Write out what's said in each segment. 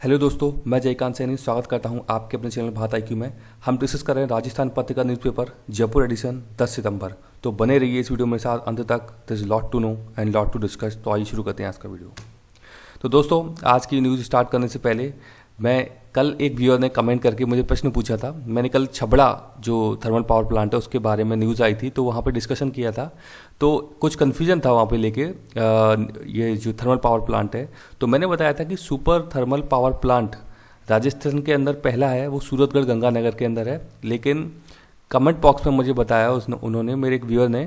Hello दोस्तों, मैं जयकांत सैनी स्वागत करता हूं आपके अपने चैनल भारत आईक्यू में। हम डिस्कस कर रहे हैं राजस्थान पत्रिका न्यूज़पेपर जयपुर एडिशन 10 सितंबर। तो बने रहिए इस वीडियो मेरे साथ अंत तक। This is lot to know and lot to discuss. तो आइए शुरू करते हैं आज का वीडियो। तो दोस्तों, आज की न्यूज़ स्टार्ट करने से पहले मैं कल एक व्यूअर ने कमेंट करके मुझे प्रश्न पूछा था। मैंने कल छबड़ा जो थर्मल पावर प्लांट है उसके बारे में न्यूज़ आई थी, तो वहाँ पे डिस्कशन किया था। तो कुछ कन्फ्यूजन था वहाँ पे लेके ये जो थर्मल पावर प्लांट है। तो मैंने बताया था कि super thermal power plant Rajasthan के अंदर पहला है, वो सूरतगढ़ गंगानगर के अंदर है। लेकिन कमेंट बॉक्स में मुझे बताया उन्होंने, मेरे एक व्यूअर ने,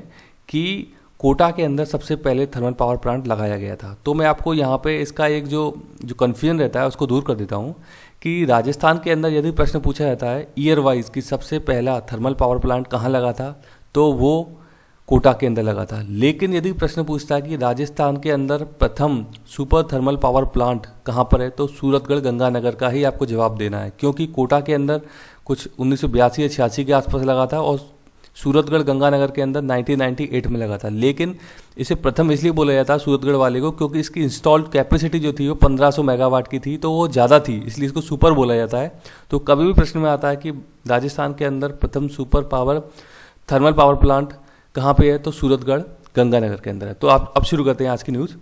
कि कोटा के अंदर सबसे पहले थर्मल पावर प्लांट लगाया गया था। तो मैं आपको यहाँ पे इसका एक जो कन्फ्यूजन रहता है उसको दूर कर देता हूँ कि राजस्थान के अंदर यदि प्रश्न पूछा जाता है ईयर वाइज कि सबसे पहला थर्मल पावर प्लांट कहाँ लगा था, तो वो कोटा के अंदर लगा था। लेकिन यदि प्रश्न पूछता है कि राजस्थान के अंदर प्रथम सुपर थर्मल पावर प्लांट कहाँ पर है, तो सूरतगढ़ गंगानगर का ही आपको जवाब देना है, क्योंकि कोटा के अंदर कुछ 1982 या 86 के आसपास लगा था और सूरतगढ़ गंगानगर के अंदर 1998 में लगा था। लेकिन इसे प्रथम इसलिए बोला जाता है सूरतगढ़ वाले को क्योंकि इसकी इंस्टॉल्ड कैपेसिटी जो थी वो 1500 मेगावाट की थी, तो वो ज़्यादा थी, इसलिए इसको सुपर बोला जाता है। तो कभी भी प्रश्न में आता है कि राजस्थान के अंदर प्रथम super power thermal power plant कहाँ पे है, तो सूरतगढ़ गंगानगर के अंदर है। तो आप अब शुरू करते हैं आज की न्यूज़।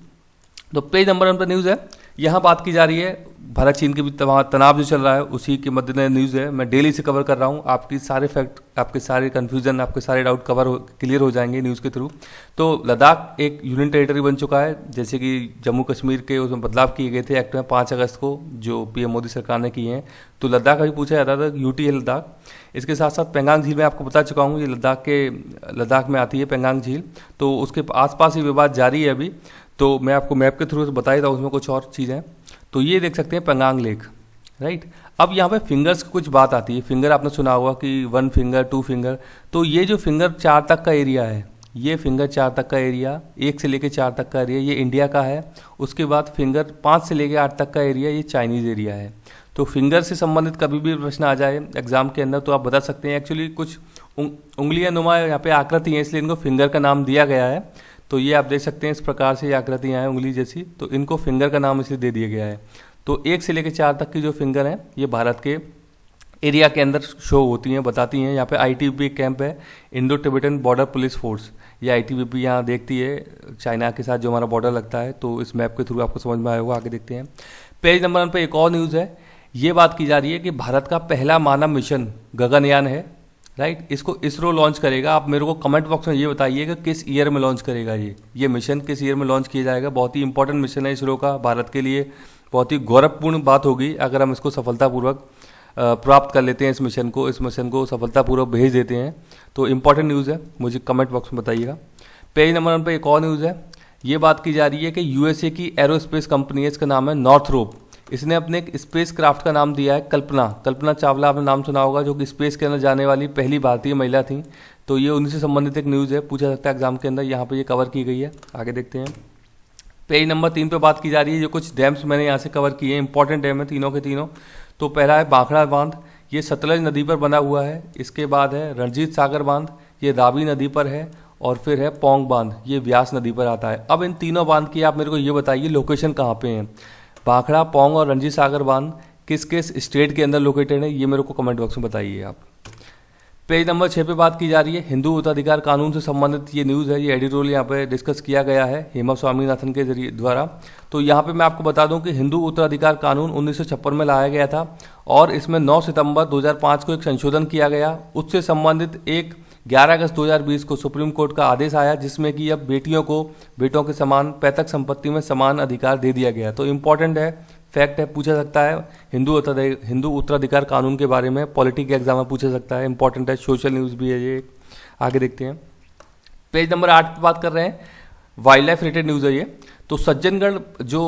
तो पेज नंबर 1 पर न्यूज़ है। यहाँ बात की जा रही है भारत चीन के बीच तनाव जो चल रहा है उसी के मद्देनजर न्यूज़ है। मैं डेली से कवर कर रहा हूँ, आपकी सारे फैक्ट, आपके सारे कन्फ्यूजन, आपके सारे डाउट क्लियर हो जाएंगे न्यूज़ के थ्रू। तो लद्दाख एक यूनियन टेरिटरी बन चुका है, जैसे कि जम्मू कश्मीर के उसमें बदलाव किए गए थे एक्ट में 5 अगस्त को, जो पीएम मोदी सरकार ने किए हैं। तो लद्दाख अभी पूछा जाता था, यूटी है लद्दाख। इसके साथ साथ पेंगांग झील में आपको बता चुका हूँ, ये लद्दाख में आती है पेंगांग झील। तो उसके आसपास ही विवाद जारी है अभी। तो मैं आपको मैप के थ्रू बताया था, उसमें कुछ और चीज़ें। तो ये देख सकते हैं पेंगांग लेक, राइट। अब यहाँ पे फिंगर्स की कुछ बात आती है। फिंगर आपने सुना होगा कि 1 फिंगर 2 फिंगर। तो ये जो फिंगर 4 तक का एरिया है, ये फिंगर 4 तक का एरिया, 1 से लेके 4 तक का एरिया ये इंडिया का है। उसके बाद फिंगर 5 से लेके 8 तक का एरिया ये चाइनीज़ एरिया है। तो फिंगर से संबंधित कभी भी प्रश्न आ जाए एग्जाम के अंदर तो आप बता सकते हैं। एक्चुअली कुछ उंगलियां नुमा यहाँ पे आकृति हैं, इसलिए इनको फिंगर का नाम दिया गया है। तो ये आप देख सकते हैं इस प्रकार से ये आकृतियाँ हैं उंगली जैसी, तो इनको फिंगर का नाम इसलिए दे दिया गया है। तो 1 से लेकर 4 तक की जो फिंगर हैं ये भारत के एरिया के अंदर शो होती हैं, बताती हैं। यहाँ पे आईटीबीपी कैंप है, Indo Tibetan border police force. ये आईटीबीपी यहाँ देखती है चाइना के साथ जो हमारा बॉर्डर लगता है। तो इस मैप के थ्रू आपको समझ में आया होगा। आगे देखते हैं पेज नंबर 1 पर एक और न्यूज़ है। ये बात की जा रही है कि भारत का पहला मानव मिशन गगनयान है, राइट। इसको इसरो लॉन्च करेगा। आप मेरे को कमेंट बॉक्स में ये बताइए कि किस ईयर में लॉन्च करेगा ये मिशन किस ईयर में लॉन्च किया जाएगा। बहुत ही इंपॉर्टेंट मिशन है इसरो का, भारत के लिए बहुत ही गौरवपूर्ण बात होगी अगर हम इसको सफलतापूर्वक प्राप्त कर लेते हैं। इस मिशन को सफलतापूर्वक भेज देते हैं। तो इंपॉर्टेंट न्यूज़ है, मुझे कमेंट बॉक्स में बताइएगा। पेज नंबर 1 पर एक और न्यूज़ है। ये बात की जा रही है कि यूएसए की एरोस्पेस कंपनी है, इसका नाम है नॉर्थरोप। इसने अपने एक स्पेस क्राफ्ट का नाम दिया है कल्पना चावला। आपने नाम सुना होगा, जो कि स्पेस के अंदर जाने वाली पहली भारतीय महिला थी। तो ये उन्हीं से संबंधित एक न्यूज़ है, पूछा सकता है एग्जाम के अंदर। यहाँ पे ये कवर की गई है। आगे देखते हैं पेज नंबर 3 पे बात की जा रही है। जो कुछ डैम्स मैंने यहाँ से कवर किए हैं, इंपॉर्टेंट डैम है तीनों के तीनों। तो पहला है बांखड़ा बांध, ये सतलज नदी पर बना हुआ है। इसके बाद है रणजीत सागर बांध, ये रावी नदी पर है। और फिर है पौंग बांध, ये व्यास नदी पर आता है। अब इन तीनों बांध की आप मेरे को ये बताइए लोकेशन कहाँ पे हैं। भाखड़ा, पौंग और रणजीत सागर बांध किस किस स्टेट के अंदर लोकेटेड है, ये मेरे को कमेंट बॉक्स में बताइए आप। पेज नंबर 6 पे बात की जा रही है हिंदू उत्तराधिकार कानून से संबंधित ये न्यूज़ है। ये एडिटोरियल यहाँ पे डिस्कस किया गया है हेमा स्वामीनाथन के जरिए द्वारा। तो यहाँ पे मैं आपको बता दूं कि हिंदू उत्तराधिकार कानून 1956 में लाया गया था और इसमें 9 सितंबर 2005 को एक संशोधन किया गया। उससे संबंधित एक 11 अगस्त 2020 को सुप्रीम कोर्ट का आदेश आया, जिसमें कि अब बेटों के समान पैतृक संपत्ति में समान अधिकार दे दिया गया। तो इम्पोर्टेंट है, फैक्ट है, पूछा सकता है हिंदू उत्तराधिकार कानून के बारे में पॉलिटी के एग्जाम में पूछा सकता है। इंपॉर्टेंट है, सोशल न्यूज़ भी है ये। आगे देखते हैं पेज नंबर 8 पर बात कर रहे हैं, वाइल्ड लाइफ रिलेटेड न्यूज़ है ये। तो सज्जनगढ़ जो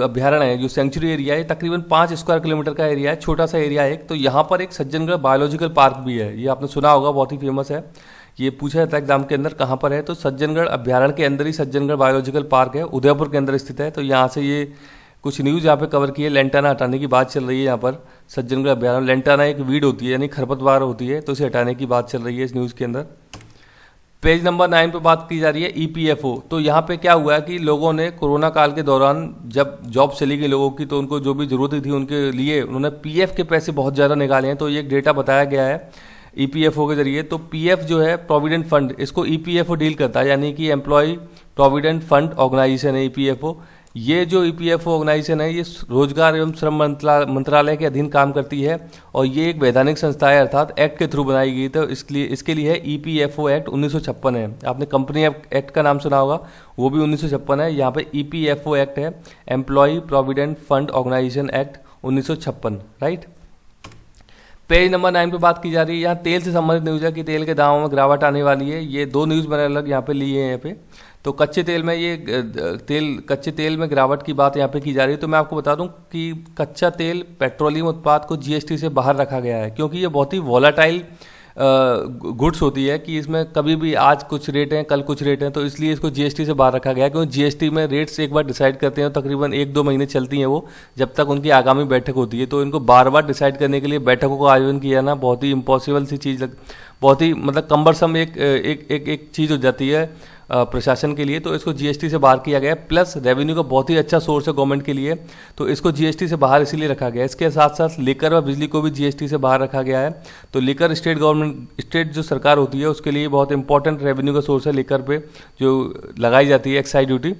अभ्यारण्य है, जो सेंचुरी एरिया है, तकरीबन 5 स्क्वायर किलोमीटर का एरिया है, छोटा सा एरिया है एक। तो यहाँ पर एक सज्जनगढ़ बायोलॉजिकल पार्क भी है, ये आपने सुना होगा, बहुत ही फेमस है। ये पूछा जाता है एग्जाम के अंदर कहाँ पर है, तो सज्जनगढ़ अभ्यारण्य के अंदर ही सज्जनगढ़ बायोलॉजिकल पार्क है, उदयपुर के अंदर स्थित है। तो यहाँ से ये कुछ न्यूज़ यहाँ पे कवर की है। लेंटाना हटाने की बात चल रही है यहाँ पर सज्जनगढ़ अभ्यारण्य। लेंटाना एक वीड होती है, यानी खरपतवार होती है, तो इसे हटाने की बात चल रही है इस न्यूज़ के अंदर। पेज नंबर 9 पे बात की जा रही है ईपीएफओ। तो यहाँ पे क्या हुआ है कि लोगों ने कोरोना काल के दौरान जब जॉब चली गई लोगों की, तो उनको जो भी जरूरत थी उनके लिए उन्होंने पीएफ के पैसे बहुत ज़्यादा निकाले हैं। तो ये एक डेटा बताया गया है ईपीएफओ के जरिए। तो पीएफ जो है प्रोविडेंट फंड, इसको ईपीएफओ डील करता है, यानी कि एम्प्लॉय प्रोविडेंट फंड ऑर्गेनाइजेशन है ईपीएफओ। ये जो ईपीएफओ ऑर्गेनाइजेशन है ये रोजगार एवं श्रम मंत्रालय के अधीन काम करती है और ये एक वैधानिक संस्था है, अर्थात एक्ट के थ्रू बनाई गई। तो इसके लिए है ईपीएफओ एक्ट 1956 है। आपने कंपनी एक्ट का नाम सुना होगा, वो भी 1956 है। यहाँ पे ईपीएफओ एक्ट है, employ provident fund organisation act 1956, right. Page number 9 पे बात की जा रही है, यहाँ तेल से संबंधित न्यूज है कि तेल के दामों में गिरावट आने वाली है। ये दो न्यूज़ मैंने अलग यहाँ पे लिए हैं यहाँ पे। तो कच्चे तेल में कच्चे तेल में गिरावट की बात यहाँ पे की जा रही है। तो मैं आपको बता दूं कि कच्चा तेल पेट्रोलियम उत्पाद को जीएसटी से बाहर रखा गया है, क्योंकि ये बहुत ही वॉलाटाइल गुड्स होती है कि इसमें कभी भी आज कुछ रेट हैं कल कुछ रेट हैं, तो इसलिए इसको जीएसटी से बाहर रखा गया है। क्योंकि जीएसटी में रेट्स एक बार डिसाइड करते हैं तो तकरीबन 1-2 महीने चलती हैं वो, जब तक उनकी आगामी बैठक होती है। तो इनको बार बार डिसाइड करने के लिए बैठकों का आयोजन किया ना बहुत ही इम्पॉसिबल सी चीज़, बहुत ही मतलब कम्बरसम एक चीज़ हो जाती है प्रशासन के लिए। तो इसको जीएसटी से बाहर किया गया है। प्लस रेवेन्यू का बहुत ही अच्छा सोर्स है गवर्नमेंट के लिए, तो इसको जीएसटी से बाहर इसीलिए रखा गया है। इसके साथ साथ लिकर व बिजली को भी जीएसटी से बाहर रखा गया है। तो लिकर स्टेट जो सरकार होती है उसके लिए बहुत इंपॉर्टेंट रेवेन्यू का सोर्स है लिकर पे जो लगाई जाती है एक्साइज ड्यूटी।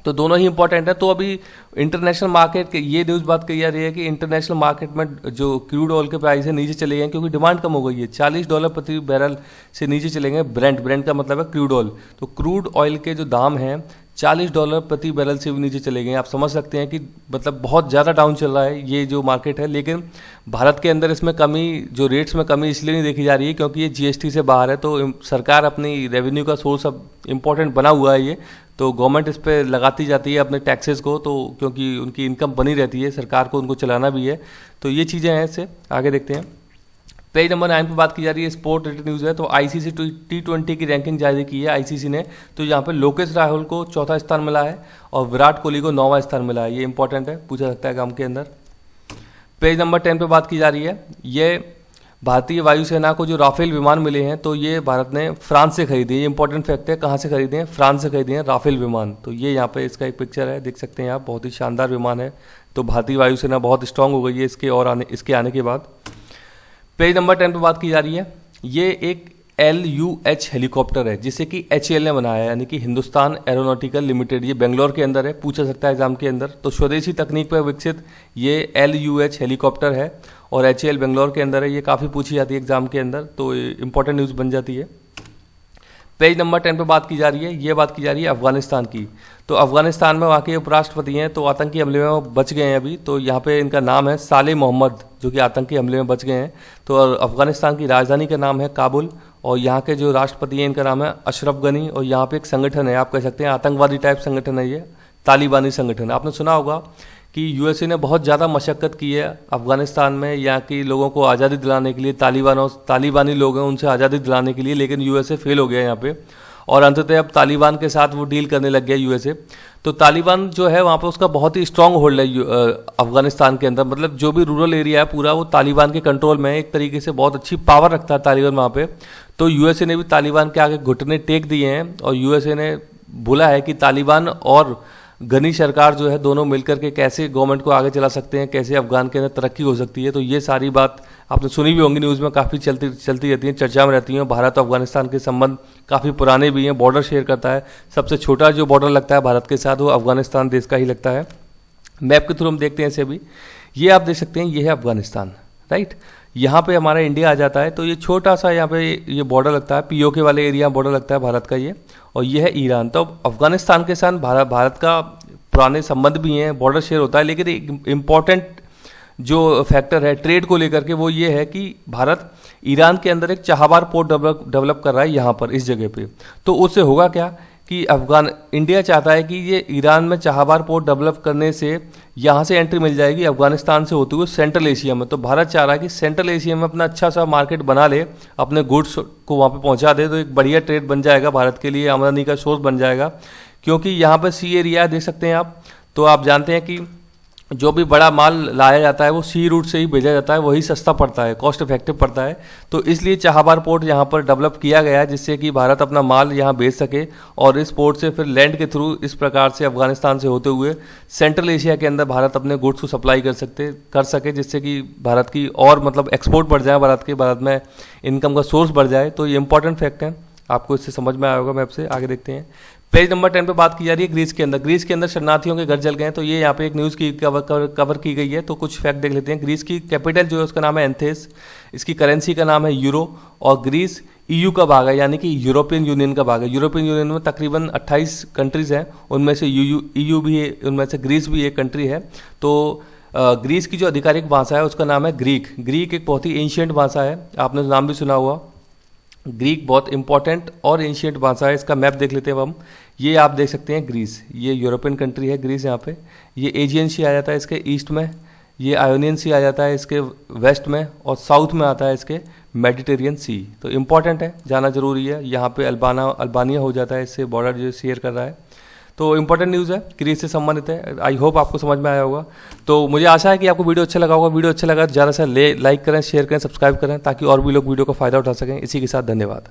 तो दोनों ही इंपॉर्टेंट है। तो अभी इंटरनेशनल मार्केट के ये न्यूज़ बात कही जा रही है कि इंटरनेशनल मार्केट में जो क्रूड ऑयल के प्राइस है नीचे चले गए क्योंकि डिमांड कम हो गई है। $40 प्रति बैरल से नीचे चले गए। ब्रेंट का मतलब है क्रूड ऑयल। तो क्रूड ऑयल के जो दाम हैं $40 प्रति बैरल से भी नीचे चले गए। आप समझ सकते हैं कि मतलब बहुत ज़्यादा डाउन चल रहा है ये जो मार्केट है। लेकिन भारत के अंदर इसमें कमी, जो रेट्स में कमी इसलिए नहीं देखी जा रही है क्योंकि ये जीएसटी से बाहर है। तो सरकार अपनी रेवेन्यू का सोर्स अब इम्पोर्टेंट बना हुआ है ये, तो गवर्नमेंट इस पर लगाती जाती है अपने टैक्सेस को, तो क्योंकि उनकी इनकम बनी रहती है, सरकार को उनको चलाना भी है। तो ये चीज़ें हैं। इससे आगे देखते हैं। पेज नंबर 9 पे बात की जा रही है स्पोर्ट रिलेटेड न्यूज़ है। तो आईसीसी T20 की रैंकिंग जारी की है आईसीसी ने। तो यहाँ पे लोकेश राहुल को 4था स्थान मिला है और विराट कोहली को 9वां स्थान मिला है। ये इंपॉर्टेंट है, पूछा सकता है काम के अंदर। पेज नंबर 10 पे बात की जा रही है, ये भारतीय वायुसेना को जो राफेल विमान मिले हैं तो ये भारत ने फ्रांस से खरीदे। ये इंपॉर्टेंट फैक्ट है, कहाँ से खरीदे हैं? फ्रांस से खरीदे हैं राफेल विमान। तो ये यहाँ पे इसका एक पिक्चर है, देख सकते हैं आप, बहुत ही शानदार विमान है। तो भारतीय वायुसेना बहुत स्ट्रांग हो गई है इसके आने के बाद। पेज नंबर 10 पे बात की जा रही है, ये एक LUH हेलीकॉप्टर है जिसे कि HAL ने बनाया है, यानी कि हिंदुस्तान एरोनॉटिकल लिमिटेड। ये बेंगलोर के अंदर है, पूछा सकता है एग्जाम के अंदर। तो स्वदेशी तकनीक पर विकसित ये LUH हेलीकॉप्टर है और HAL बेंगलोर के अंदर है। ये काफ़ी पूछी जाती है एग्जाम के अंदर, तो इंपॉर्टेंट न्यूज़ बन जाती है। पेज नंबर 10 पे बात की जा रही है, ये बात की जा रही है अफगानिस्तान की। तो अफगानिस्तान में वहाँ के उपराष्ट्रपति हैं तो आतंकी हमले में बच गए हैं अभी। तो यहाँ पे इनका नाम है साले मोहम्मद, जो कि आतंकी हमले में बच गए हैं। तो अफगानिस्तान की राजधानी का नाम है काबुल और यहाँ के जो राष्ट्रपति हैं इनका नाम है अशरफ गनी। और यहाँ पे एक संगठन है, आप कह सकते हैं आतंकवादी टाइप संगठन है ये, तालिबानी संगठन। आपने सुना होगा कि यूएसए ने बहुत ज़्यादा मशक्क़त की है अफगानिस्तान में यहाँ की लोगों को आज़ादी दिलाने के लिए, तालिबानी लोग हैं उनसे आज़ादी दिलाने के लिए, लेकिन यूएसए फेल हो गया यहाँ पे और अंततः अब तालिबान के साथ वो डील करने लग गया यूएसए। तो तालिबान जो है वहाँ पे उसका बहुत ही स्ट्रांग होल्ड है अफगानिस्तान के अंदर, मतलब जो भी रूरल एरिया है पूरा वो तालिबान के कंट्रोल में है। एक तरीके से बहुत अच्छी पावर रखता है तालिबान वहाँ पे। तो यूएसए ने भी तालिबान के आगे घुटने टेक दिए हैं और यूएसए ने बोला है कि तालिबान और गनी सरकार जो है दोनों मिलकर के कैसे गवर्नमेंट को आगे चला सकते हैं, कैसे अफगान के अंदर तरक्की हो सकती है। तो ये सारी बात आपने सुनी भी होंगी, न्यूज़ में काफ़ी चलती रहती हैं, चर्चा में रहती हैं। भारत और अफगानिस्तान के संबंध काफ़ी पुराने भी हैं, बॉर्डर शेयर करता है। सबसे छोटा जो बॉर्डर लगता है भारत के साथ वो अफगानिस्तान देश का ही लगता है। मैप के थ्रू हम देखते हैं इसे भी, ये आप देख सकते हैं, ये है अफगानिस्तान, राइट। यहाँ पे हमारा इंडिया आ जाता है, तो ये छोटा सा यहाँ पे ये बॉर्डर लगता है, पीओके वाले एरिया बॉर्डर लगता है भारत का ये, और ये है ईरान। तो अफगानिस्तान के साथ भारत का पुराने संबंध भी हैं, बॉर्डर शेयर होता है। लेकिन एक इम्पॉर्टेंट जो फैक्टर है ट्रेड को लेकर के वो ये है कि भारत ईरान के अंदर एक चाहबार पोर्ट डेवलप कर रहा है यहाँ पर, इस जगह पे। तो उससे होगा क्या कि इंडिया चाहता है कि ये ईरान में चाहबार पोर्ट डेवलप करने से यहाँ से एंट्री मिल जाएगी अफगानिस्तान से होते हुए सेंट्रल एशिया में। तो भारत चाह रहा है कि सेंट्रल एशिया में अपना अच्छा सा मार्केट बना ले, अपने गुड्स को वहाँ पे पहुँचा दे, तो एक बढ़िया ट्रेड बन जाएगा भारत के लिए, आमदनी का सोर्स बन जाएगा। क्योंकि यहाँ पर सी एरिया देख सकते हैं आप, तो आप जानते हैं कि जो भी बड़ा माल लाया जाता है वो सी रूट से ही भेजा जाता है, वही सस्ता पड़ता है, कॉस्ट इफेक्टिव पड़ता है। तो इसलिए चाहबार पोर्ट यहाँ पर डेवलप किया गया है, जिससे कि भारत अपना माल यहाँ भेज सके और इस पोर्ट से फिर लैंड के थ्रू इस प्रकार से अफगानिस्तान से होते हुए सेंट्रल एशिया के अंदर भारत अपने गुड्स को सप्लाई कर सके, जिससे कि भारत की और मतलब एक्सपोर्ट बढ़ जाए, भारत में इनकम का सोर्स बढ़ जाए। तो ये इंपॉर्टेंट फैक्ट है, आपको इससे समझ में आया होगा। मैप से आगे देखते हैं। पेज नंबर 10 पे बात की जा रही है ग्रीस के अंदर। ग्रीस के अंदर शरणार्थियों के घर जल गए हैं, तो ये यहाँ पे एक न्यूज़ की कवर की गई है। तो कुछ फैक्ट देख लेते हैं। ग्रीस की कैपिटल जो है उसका नाम है एथेंस, इसकी करेंसी का नाम है यूरो, और ग्रीस ईयू का भाग है, यानी कि यूरोपियन यूनियन का भाग है। यूरोपियन यूनियन में तकरीबन 28 कंट्रीज हैं, उनमें से ईयू भी है, उनमें से ग्रीस भी एक कंट्री है। तो ग्रीस की जो आधिकारिक भाषा है उसका नाम है ग्रीक। ग्रीक एक बहुत ही एंशियंट भाषा है, आपने नाम भी सुना हुआ। ग्रीक बहुत इंपॉर्टेंट और एंशियंट भाषा है। इसका मैप देख लेते हैं अब हम। ये आप देख सकते हैं ग्रीस, ये यूरोपियन कंट्री है ग्रीस। यहाँ पे ये एजियन सी आ जाता है इसके ईस्ट में, ये आयोनियन सी आ जाता है इसके वेस्ट में, और साउथ में आता है इसके मेडिटेरियन सी। तो इंपॉर्टेंट है, जाना जरूरी है। यहाँ पे अल्बानिया हो जाता है, इससे बॉर्डर जो शेयर कर रहा है। तो इंपॉर्टेंट न्यूज़ है, ग्रीस से संबंधित है। आई होप आपको समझ में आया होगा। तो मुझे आशा है कि आपको वीडियो अच्छा लगा होगा। वीडियो अच्छा लगा तो ज़्यादा से लाइक करें, शेयर करें, सब्सक्राइब करें, ताकि और भी लोग वीडियो का फ़ायदा उठा सकें। इसी के साथ धन्यवाद।